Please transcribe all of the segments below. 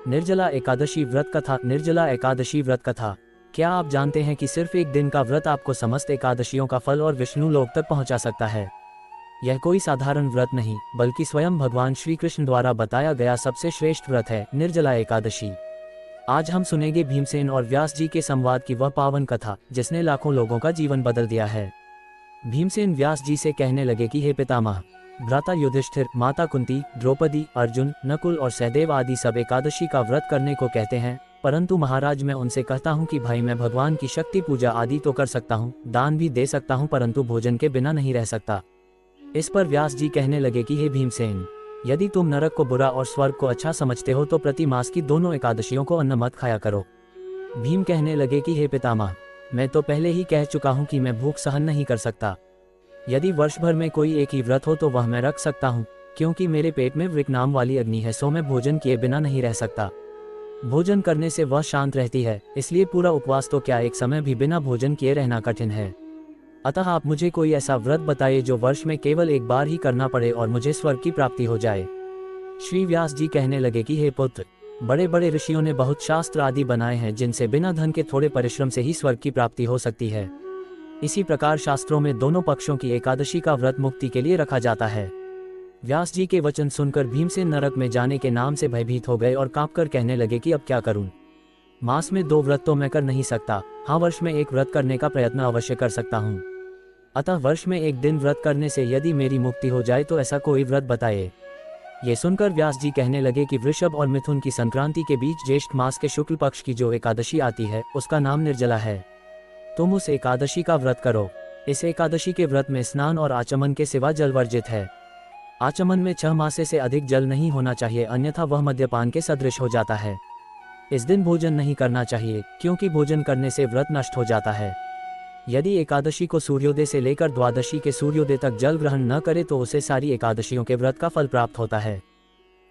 निर्जला एकादशी व्रत कथा। निर्जला एकादशी व्रत कथा। क्या आप जानते हैं कि सिर्फ एक दिन का व्रत आपको समस्त एकादशियों का फल और विष्णु लोक तक पहुंचा सकता है। यह कोई साधारण व्रत नहीं, बल्कि स्वयं भगवान श्री कृष्ण द्वारा बताया गया सबसे श्रेष्ठ व्रत है, निर्जला एकादशी। आज हम सुनेंगे भीमसेन और व्यास जी के संवाद की वह पावन कथा, जिसने लाखों लोगों का जीवन बदल दिया है। भीमसेन व्यास जी से कहने लगे कि हे पितामह, भ्राता युधिष्ठिर, माता कुंती, द्रौपदी, अर्जुन, नकुल और सहदेव आदि सब एकादशी का व्रत करने को कहते हैं, परंतु महाराज मैं उनसे कहता हूँ कि भाई मैं भगवान की शक्ति पूजा आदि तो कर सकता हूँ, दान भी दे सकता हूँ, परंतु भोजन के बिना नहीं रह सकता। इस पर व्यास जी कहने लगे कि हे भीमसेन, यदि तुम नरक को बुरा और स्वर्ग को अच्छा समझते हो तो प्रति मास की दोनों एकादशियों को अन्न मत खाया करो। भीम कहने लगे कि हे पितामह, मैं तो पहले ही कह चुका हूँ कि मैं भूख सहन नहीं कर सकता। यदि वर्ष भर में कोई एक ही व्रत हो तो वह मैं रख सकता हूँ, क्योंकि मेरे पेट में वृक नाम वाली अग्नि है, सो मैं भोजन किए बिना नहीं रह सकता। भोजन करने से वह शांत रहती है, इसलिए पूरा उपवास तो क्या एक समय भी बिना भोजन किए रहना कठिन है। अतः आप मुझे कोई ऐसा व्रत बताइए जो वर्ष में केवल एक बार ही करना पड़े और मुझे स्वर्ग की प्राप्ति हो जाए। श्री व्यास जी कहने लगे कि हे पुत्र, बड़े बड़े ऋषियों ने बहुत शास्त्र आदि बनाए हैं जिनसे बिना धन के थोड़े परिश्रम से ही स्वर्ग की प्राप्ति हो सकती है। इसी प्रकार शास्त्रों में दोनों पक्षों की एकादशी का व्रत मुक्ति के लिए रखा जाता है। व्यास जी के वचन सुनकर भीमसेन नरक में जाने के नाम से भयभीत हो गए और कांपकर कहने लगे कि अब क्या करूं। मास में 2 व्रत तो मैं कर नहीं सकता, हाँ वर्ष में एक व्रत करने का प्रयत्न अवश्य कर सकता हूँ। अतः वर्ष में एक दिन व्रत करने से यदि मेरी मुक्ति हो जाए तो ऐसा कोई व्रत बताए। ये सुनकर व्यास जी कहने लगे कि वृषभ और मिथुन की संक्रांति के बीच ज्येष्ठ मास के शुक्ल पक्ष की जो एकादशी आती है उसका नाम निर्जला है। तुम उस एकादशी का व्रत करो। इस एकादशी के व्रत में स्नान और आचमन के सिवा जल वर्जित है। आचमन में 6 मासे से अधिक जल नहीं होना चाहिए, अन्यथा वह मद्यपान के सदृश हो जाता है। इस दिन भोजन नहीं करना चाहिए, क्योंकि भोजन करने से व्रत नष्ट हो जाता है। यदि एकादशी को सूर्योदय से लेकर द्वादशी के सूर्योदय तक जल ग्रहण न करे तो उसे सारी एकादशियों के व्रत का फल प्राप्त होता है।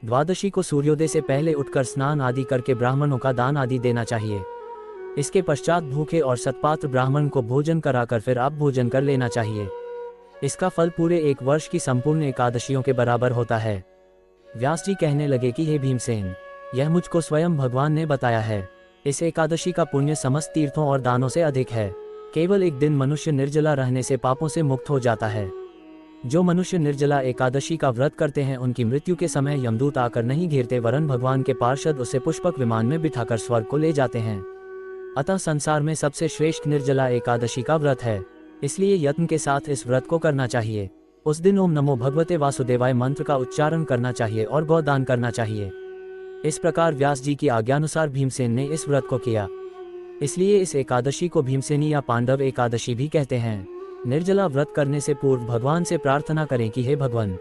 द्वादशी को सूर्योदय से पहले उठकर स्नान आदि करके ब्राह्मणों का दान आदि देना चाहिए। इसके पश्चात भूखे और सत्पात्र ब्राह्मण को भोजन कराकर फिर आप भोजन कर लेना चाहिए। इसका फल पूरे एक वर्ष की संपूर्ण एकादशियों के बराबर होता है। व्यास जी कहने लगे कि हे भीमसेन, यह मुझको स्वयं भगवान ने बताया है। इस एकादशी का पुण्य समस्त तीर्थों और दानों से अधिक है। केवल एक दिन मनुष्य निर्जला रहने से पापों से मुक्त हो जाता है। जो मनुष्य निर्जला एकादशी का व्रत करते हैं उनकी मृत्यु के समय यमदूत आकर नहीं घेरते, वरन भगवान के पार्षद उसे पुष्पक विमान में बिठाकर स्वर्ग को ले जाते हैं। अतः संसार में सबसे श्रेष्ठ निर्जला एकादशी का व्रत है, इसलिए यत्न के साथ इस व्रत को करना चाहिए। उस दिन ओम नमो भगवते वासुदेवाय मंत्र का उच्चारण करना चाहिए और गौदान करना चाहिए। इस प्रकार व्यास जी की आज्ञानुसार भीमसेन ने इस व्रत को किया। इसलिए इस एकादशी को भीमसेनी या पांडव एकादशी भी कहते हैं। निर्जला व्रत करने से पूर्व भगवान से प्रार्थना करें कि हे भगवान,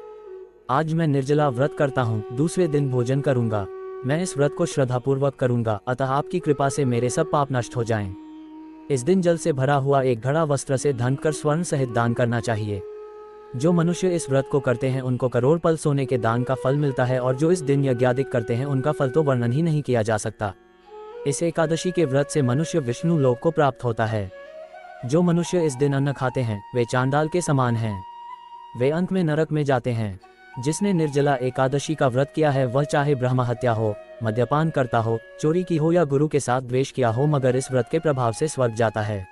आज मैं निर्जला व्रत करता हूँ, दूसरे दिन भोजन करूंगा। मैं इस व्रत को श्रद्धापूर्वक करूंगा, अतः आपकी कृपा से मेरे सब पाप नष्ट हो जाएं। इस दिन जल से भरा हुआ एक घड़ा वस्त्र से धन कर स्वर्ण सहित दान करना चाहिए। जो मनुष्य इस व्रत को करते हैं उनको करोड़ पल सोने के दान का फल मिलता है, और जो इस दिन यज्ञादिक करते हैं उनका फल तो वर्णन ही नहीं किया जा सकता। इस एकादशी के व्रत से मनुष्य विष्णु लोक को प्राप्त होता है। जो मनुष्य इस दिन अन्न खाते हैं वे चांडाल के समान हैं, वे अंत में नरक में जाते हैं। जिसने निर्जला एकादशी का व्रत किया है वह चाहे ब्रह्म हत्या हो, मद्यपान करता हो, चोरी की हो या गुरु के साथ द्वेष किया हो, मगर इस व्रत के प्रभाव से स्वर्ग जाता है।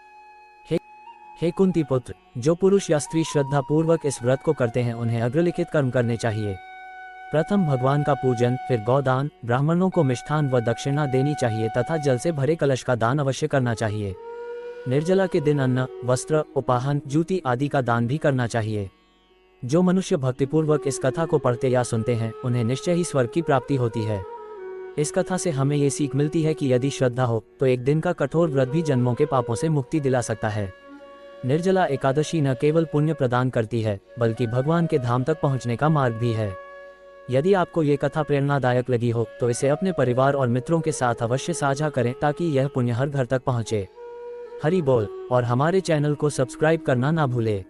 हे कुंती पुत्र, जो पुरुष या स्त्री श्रद्धा पूर्वक इस व्रत को करते हैं उन्हें अग्रलिखित कर्म करने चाहिए। प्रथम भगवान का पूजन, फिर गौदान, ब्राह्मणों को मिष्ठान व दक्षिणा देनी चाहिए तथा जल से भरे कलश का दान अवश्य करना चाहिए। निर्जला के दिन अन्न, वस्त्र, उपाहन, जूती आदि का दान भी करना चाहिए। जो मनुष्य भक्तिपूर्वक इस कथा को पढ़ते या सुनते हैं उन्हें निश्चय ही स्वर्ग की प्राप्ति होती है। इस कथा से हमें ये सीख मिलती है कि यदि श्रद्धा हो तो एक दिन का कठोर व्रत भी जन्मों के पापों से मुक्ति दिला सकता है। निर्जला एकादशी न केवल पुण्य प्रदान करती है बल्कि भगवान के धाम तक पहुंचने का मार्ग भी है। यदि आपको ये कथा प्रेरणादायक लगी हो तो इसे अपने परिवार और मित्रों के साथ अवश्य साझा करें, ताकि यह पुण्य हर घर तक पहुंचे। हरि बोल। और हमारे चैनल को सब्सक्राइब करना ना भूले।